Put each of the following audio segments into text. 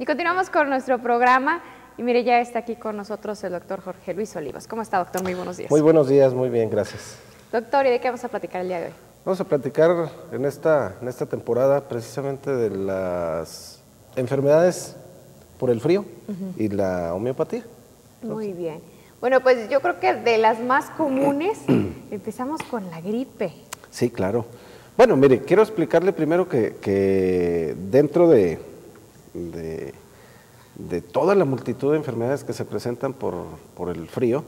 Y continuamos con nuestro programa. Y mire, ya está aquí con nosotros el doctor Jorge Luis Olivas. ¿Cómo está, doctor? Muy buenos días. Muy buenos días, muy bien, gracias. Doctor, ¿y de qué vamos a platicar el día de hoy? Vamos a platicar en esta temporada precisamente de las enfermedades por el frío y la homeopatía. Muy bien. Bueno, pues yo creo que de las más comunes empezamos con la gripe. Sí, claro. Bueno, mire, quiero explicarle primero que dentro de toda la multitud de enfermedades que se presentan por el frío,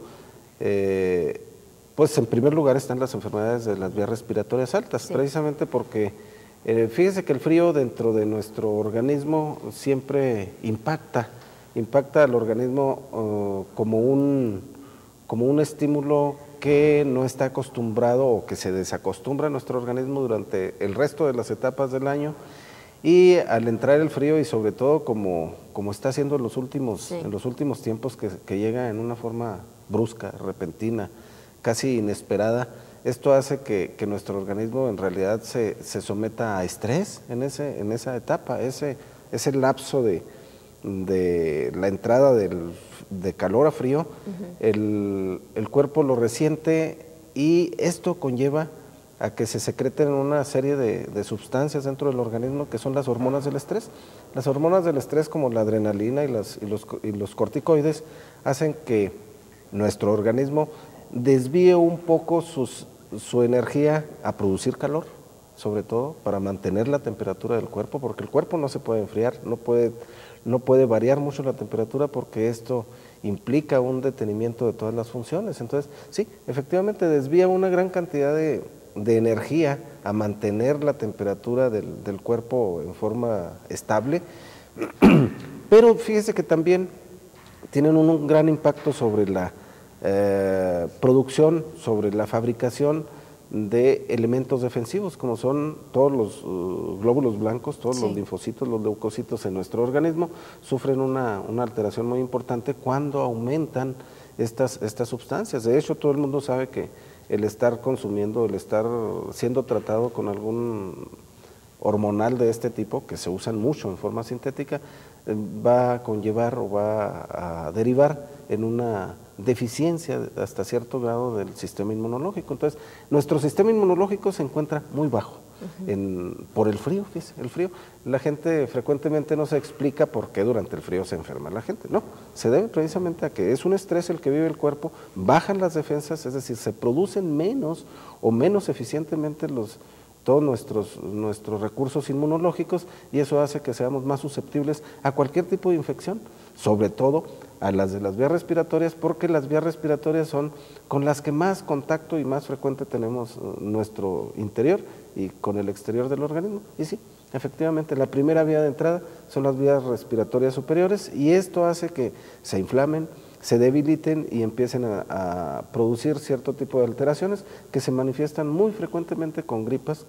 pues en primer lugar están las enfermedades de las vías respiratorias altas, sí, precisamente porque fíjese que el frío dentro de nuestro organismo siempre impacta al organismo como un estímulo que no está acostumbrado o que se desacostumbra a nuestro organismo durante el resto de las etapas del año. Y al entrar el frío y sobre todo como está haciendo en los últimos tiempos que llega en una forma brusca, repentina, casi inesperada, esto hace que nuestro organismo en realidad se someta a estrés en esa etapa, ese lapso de la entrada de calor a frío, el cuerpo lo resiente y esto conlleva a que se secreten una serie de sustancias dentro del organismo que son las hormonas del estrés. Las hormonas del estrés, como la adrenalina y los corticoides, hacen que nuestro organismo desvíe un poco su energía a producir calor, sobre todo para mantener la temperatura del cuerpo, porque el cuerpo no se puede enfriar, no puede variar mucho la temperatura porque esto implica un detenimiento de todas las funciones. Entonces, sí, efectivamente desvía una gran cantidad de energía a mantener la temperatura del cuerpo en forma estable, pero fíjese que también tienen un gran impacto sobre la producción, sobre la fabricación de elementos defensivos, como son todos los glóbulos blancos, todos los linfocitos, los leucocitos en nuestro organismo, sufren una alteración muy importante cuando aumentan estas sustancias. De hecho, todo el mundo sabe que el estar consumiendo, el estar siendo tratado con algún hormonal de este tipo, que se usan mucho en forma sintética, va a conllevar o va a derivar en una deficiencia hasta cierto grado del sistema inmunológico. Entonces, nuestro sistema inmunológico se encuentra muy bajo por el frío, fíjese, el frío. La gente frecuentemente no se explica por qué durante el frío se enferma la gente. No, se debe precisamente a que es un estrés el que vive el cuerpo, bajan las defensas, es decir, se producen menos o menos eficientemente todos nuestros recursos inmunológicos, y eso hace que seamos más susceptibles a cualquier tipo de infección, sobre todo a las de las vías respiratorias, porque las vías respiratorias son con las que más contacto y más frecuente tenemos nuestro interior y con el exterior del organismo. Y sí, efectivamente, la primera vía de entrada son las vías respiratorias superiores, y esto hace que se inflamen, se debiliten y empiecen a producir cierto tipo de alteraciones que se manifiestan muy frecuentemente con gripas,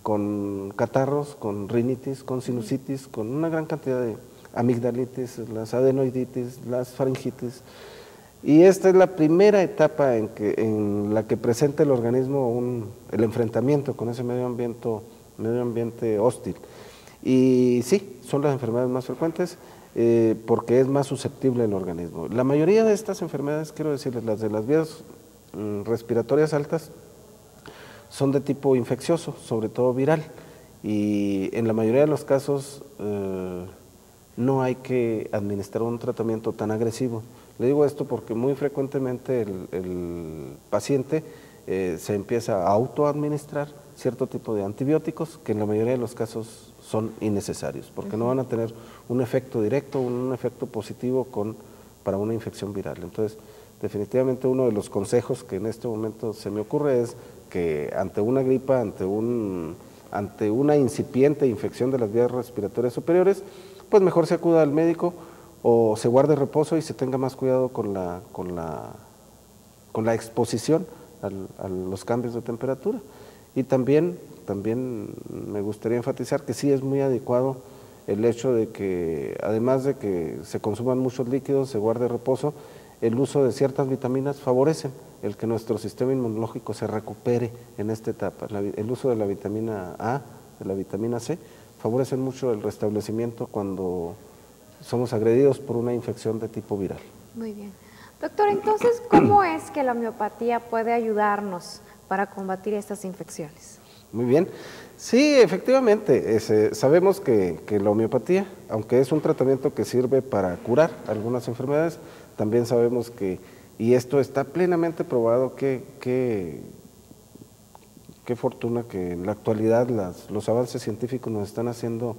con catarros, con rinitis, con sinusitis, con una gran cantidad de amigdalitis, las adenoiditis, las faringitis. Y esta es la primera etapa en la que presenta el organismo el enfrentamiento con ese medio ambiente hostil. Y sí, son las enfermedades más frecuentes, porque es más susceptible el organismo. La mayoría de estas enfermedades, quiero decirles, las de las vías respiratorias altas, son de tipo infeccioso, sobre todo viral, y en la mayoría de los casos no hay que administrar un tratamiento tan agresivo. Le digo esto porque muy frecuentemente el paciente se empieza a autoadministrar cierto tipo de antibióticos que en la mayoría de los casos son innecesarios, porque no van a tener un efecto directo, un efecto positivo para una infección viral. Entonces, definitivamente uno de los consejos que en este momento se me ocurre es que ante una gripa, ante una incipiente infección de las vías respiratorias superiores, pues mejor se acuda al médico o se guarde reposo y se tenga más cuidado con la exposición a los cambios de temperatura. Y también me gustaría enfatizar que sí es muy adecuado el hecho de que, además de que se consuman muchos líquidos, se guarde reposo, el uso de ciertas vitaminas favorecen el que nuestro sistema inmunológico se recupere en esta etapa. El uso de la vitamina A, de la vitamina C, favorecen mucho el restablecimiento cuando somos agredidos por una infección de tipo viral. Muy bien. Doctor, entonces, ¿cómo es que la homeopatía puede ayudarnos para combatir estas infecciones? Muy bien. Sí, efectivamente, sabemos que la homeopatía, aunque es un tratamiento que sirve para curar algunas enfermedades, también sabemos que, y esto está plenamente probado, qué fortuna que en la actualidad los avances científicos nos están haciendo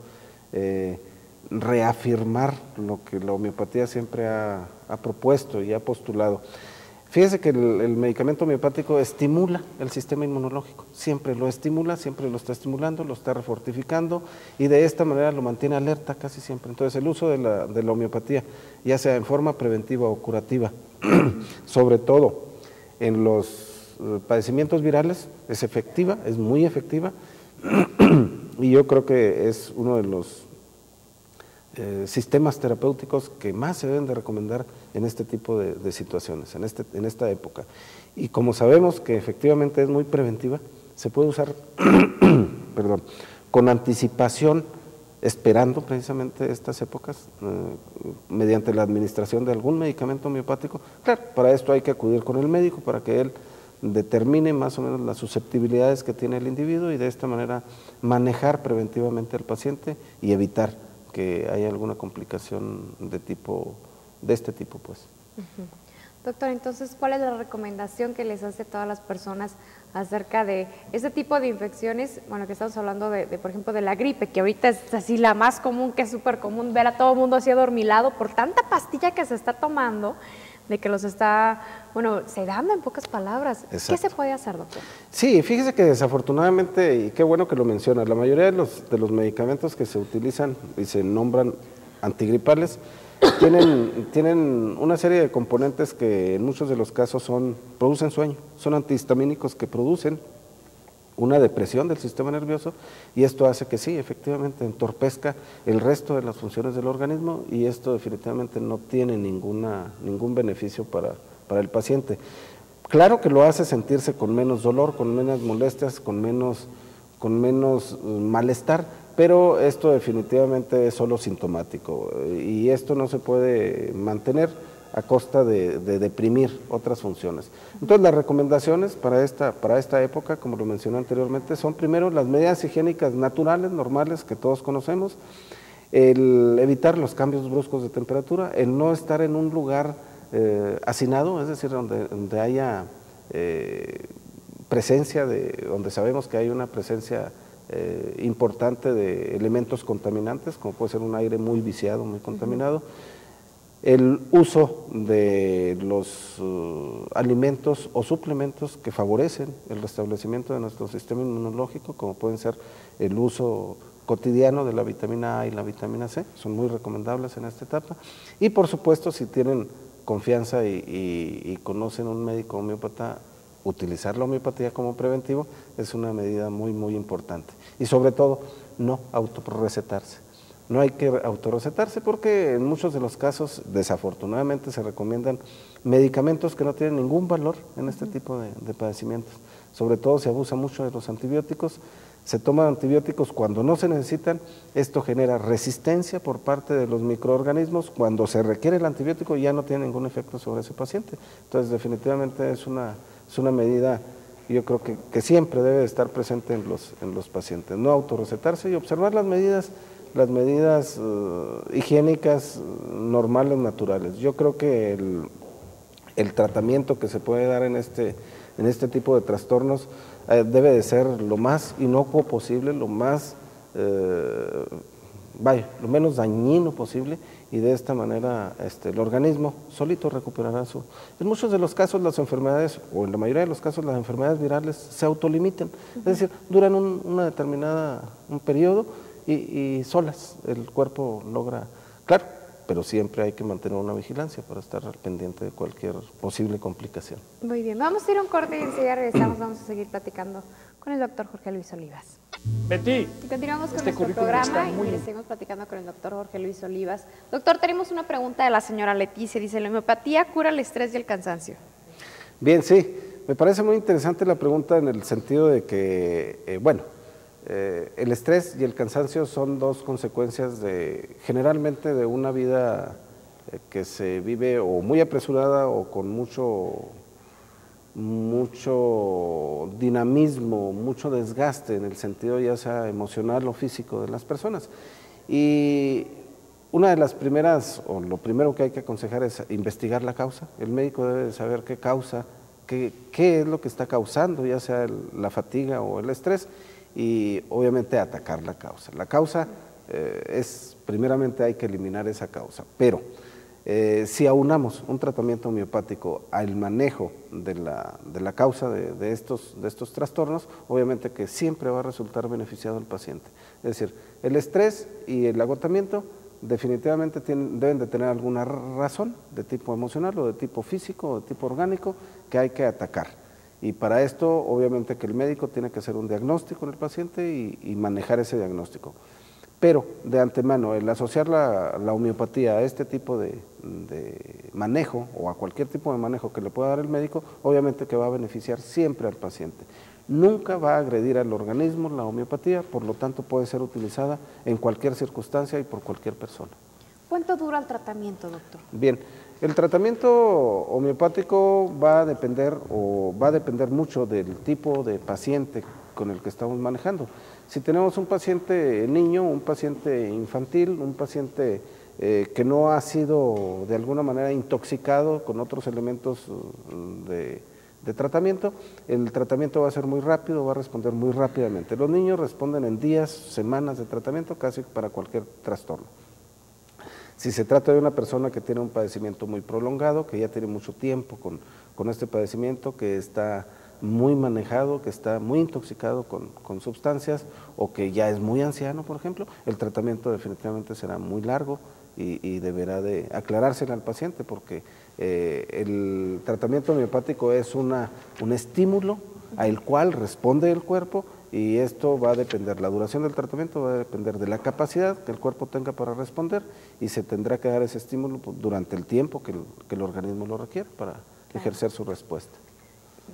reafirmar lo que la homeopatía siempre ha propuesto y ha postulado. Fíjese que el medicamento homeopático estimula el sistema inmunológico, siempre lo estimula, siempre lo está estimulando, lo está refortificando y de esta manera lo mantiene alerta casi siempre. Entonces el uso de la homeopatía, ya sea en forma preventiva o curativa, sobre todo en los padecimientos virales, es efectiva, es muy efectiva y yo creo que es uno de los sistemas terapéuticos que más se deben de recomendar en este tipo de situaciones, en esta época. Y como sabemos que efectivamente es muy preventiva, se puede usar perdón, con anticipación, esperando precisamente estas épocas, mediante la administración de algún medicamento homeopático. Claro, para esto hay que acudir con el médico para que él determine más o menos las susceptibilidades que tiene el individuo y de esta manera manejar preventivamente al paciente y evitar que haya alguna complicación de este tipo, pues. Doctor, entonces, ¿cuál es la recomendación que les hace a todas las personas acerca de este tipo de infecciones? Bueno, que estamos hablando por ejemplo, de la gripe, que ahorita es así la más común, que es súper común ver a todo el mundo así adormilado por tanta pastilla que se está tomando, de que los está, bueno, sedando en pocas palabras. Exacto. ¿Qué se puede hacer, doctor? Sí, fíjese que desafortunadamente, y qué bueno que lo menciona, la mayoría de los medicamentos que se utilizan y se nombran antigripales tienen una serie de componentes que en muchos de los casos producen sueño, son antihistamínicos que producen una depresión del sistema nervioso y esto hace que sí, efectivamente, entorpezca el resto de las funciones del organismo y esto definitivamente no tiene ningún beneficio para el paciente. Claro que lo hace sentirse con menos dolor, con menos molestias, con menos malestar, pero esto definitivamente es solo sintomático y esto no se puede mantener a costa de deprimir otras funciones. Entonces las recomendaciones para esta época, como lo mencioné anteriormente, son primero las medidas higiénicas naturales, normales, que todos conocemos, el evitar los cambios bruscos de temperatura, el no estar en un lugar hacinado, es decir, donde haya presencia, donde sabemos que hay una presencia importante de elementos contaminantes, como puede ser un aire muy viciado, muy contaminado, el uso de los alimentos o suplementos que favorecen el restablecimiento de nuestro sistema inmunológico, como pueden ser el uso cotidiano de la vitamina A y la vitamina C, son muy recomendables en esta etapa, y por supuesto si tienen confianza y conocen un médico homeópata, utilizar la homeopatía como preventivo es una medida muy muy importante, y sobre todo no autorrecetarse. No hay que autorrecetarse porque en muchos de los casos, desafortunadamente, se recomiendan medicamentos que no tienen ningún valor en este tipo de padecimientos. Sobre todo se abusa mucho de los antibióticos, se toman antibióticos cuando no se necesitan, esto genera resistencia por parte de los microorganismos, cuando se requiere el antibiótico ya no tiene ningún efecto sobre ese paciente. Entonces definitivamente es una medida, yo creo que siempre debe estar presente en los pacientes, no autorrecetarse y observar las medidas higiénicas normales, naturales. Yo creo que el tratamiento que se puede dar en este tipo de trastornos debe de ser lo más inocuo posible, lo menos dañino posible, y de esta manera el organismo solito recuperará En muchos de los casos las enfermedades, o en la mayoría de los casos las enfermedades virales se autolimitan, es decir, duran un periodo y solas el cuerpo logra, claro, pero siempre hay que mantener una vigilancia para estar al pendiente de cualquier posible complicación. Muy bien, vamos a ir a un corte y enseguida regresamos, vamos a seguir platicando con el doctor Jorge Luis Olivas. Betty, y continuamos con nuestro programa y seguimos platicando con el doctor Jorge Luis Olivas. Doctor, tenemos una pregunta de la señora Leticia, dice, ¿la homeopatía cura el estrés y el cansancio? Bien, sí, me parece muy interesante la pregunta en el sentido de que, El estrés y el cansancio son dos consecuencias generalmente de una vida que se vive o muy apresurada o con mucho dinamismo, mucho desgaste en el sentido ya sea emocional o físico de las personas. Y una de las primeras, o lo primero que hay que aconsejar es investigar la causa. El médico debe saber qué causa, qué es lo que está causando, ya sea la fatiga o el estrés, y obviamente atacar la causa. La causa primeramente hay que eliminar esa causa, pero si aunamos un tratamiento homeopático al manejo de la causa de estos trastornos, obviamente que siempre va a resultar beneficiado el paciente. Es decir, el estrés y el agotamiento definitivamente deben de tener alguna razón de tipo emocional o de tipo físico o de tipo orgánico que hay que atacar. Y para esto, obviamente que el médico tiene que hacer un diagnóstico en el paciente y manejar ese diagnóstico. Pero de antemano, el asociar la homeopatía a este tipo de manejo o a cualquier tipo de manejo que le pueda dar el médico, obviamente que va a beneficiar siempre al paciente. Nunca va a agredir al organismo la homeopatía, por lo tanto puede ser utilizada en cualquier circunstancia y por cualquier persona. ¿Cuánto dura el tratamiento, doctor? Bien, el tratamiento homeopático va a depender mucho del tipo de paciente con el que estamos manejando. Si tenemos un paciente niño, un paciente infantil, un paciente que no ha sido de alguna manera intoxicado con otros elementos de tratamiento, el tratamiento va a ser muy rápido, va a responder muy rápidamente. Los niños responden en días, semanas de tratamiento casi para cualquier trastorno. Si se trata de una persona que tiene un padecimiento muy prolongado, que ya tiene mucho tiempo con este padecimiento, que está muy manejado, que está muy intoxicado con sustancias o que ya es muy anciano, por ejemplo, el tratamiento definitivamente será muy largo y deberá de aclarárselo al paciente porque el tratamiento homeopático es un estímulo al cual responde el cuerpo y esto va a depender, la duración del tratamiento va a depender de la capacidad que el cuerpo tenga para responder y se tendrá que dar ese estímulo durante el tiempo que el organismo lo requiere para ejercer su respuesta.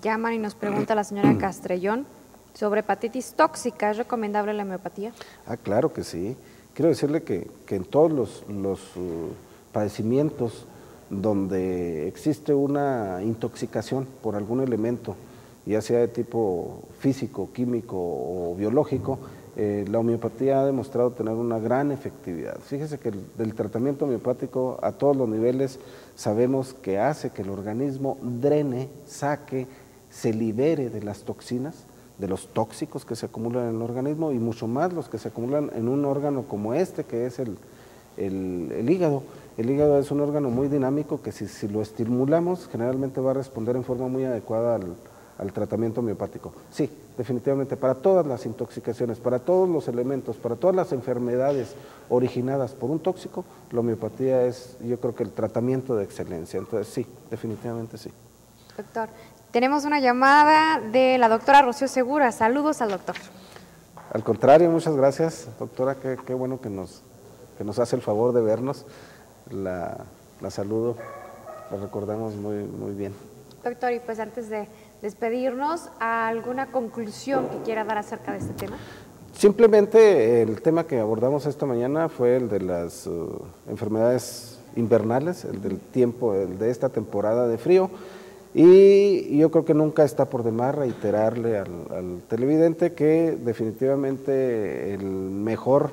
Llaman y nos pregunta la señora Castrellón sobre hepatitis tóxica, ¿es recomendable la homeopatía? Claro que sí. Quiero decirle que en todos los padecimientos donde existe una intoxicación por algún elemento, ya sea de tipo físico, químico o biológico, la homeopatía ha demostrado tener una gran efectividad. Fíjese que el tratamiento homeopático a todos los niveles sabemos que hace que el organismo drene, saque, se libere de las toxinas, de los tóxicos que se acumulan en el organismo y mucho más los que se acumulan en un órgano como este que es el hígado. El hígado es un órgano muy dinámico que si lo estimulamos generalmente va a responder en forma muy adecuada al tratamiento homeopático. Sí, definitivamente, para todas las intoxicaciones, para todos los elementos, para todas las enfermedades originadas por un tóxico, la homeopatía es, yo creo que el tratamiento de excelencia. Entonces, sí, definitivamente sí. Doctor, tenemos una llamada de la doctora Rocío Segura. Saludos al doctor. Al contrario, muchas gracias, doctora. Qué bueno que nos hace el favor de vernos. La saludo, la recordamos muy bien. Doctor, y pues antes de despedirnos, ¿alguna conclusión que quiera dar acerca de este tema? Simplemente el tema que abordamos esta mañana fue el de las enfermedades invernales, el del tiempo, el de esta temporada de frío, y yo creo que nunca está por demás reiterarle al televidente que definitivamente el mejor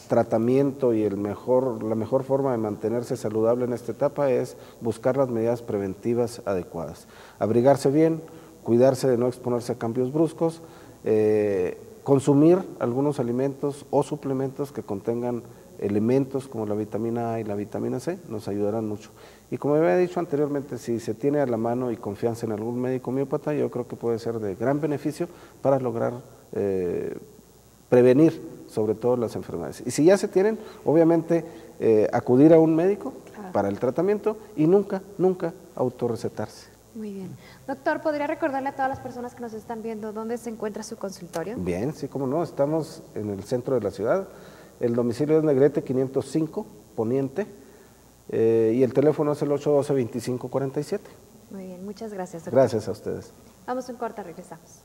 tratamiento y la mejor forma de mantenerse saludable en esta etapa es buscar las medidas preventivas adecuadas. Abrigarse bien, cuidarse de no exponerse a cambios bruscos, consumir algunos alimentos o suplementos que contengan elementos como la vitamina A y la vitamina C, nos ayudarán mucho. Y como había dicho anteriormente, si se tiene a la mano y confianza en algún médico homeópata, yo creo que puede ser de gran beneficio para lograr prevenir sobre todo las enfermedades. Y si ya se tienen, obviamente acudir a un médico para el tratamiento y nunca autorrecetarse. Muy bien. Doctor, ¿podría recordarle a todas las personas que nos están viendo dónde se encuentra su consultorio? Bien, sí, cómo no, estamos en el centro de la ciudad, el domicilio es Negrete 505, Poniente, y el teléfono es el 812-2547. Muy bien, muchas gracias, doctor. Gracias a ustedes. Vamos a un corte, regresamos.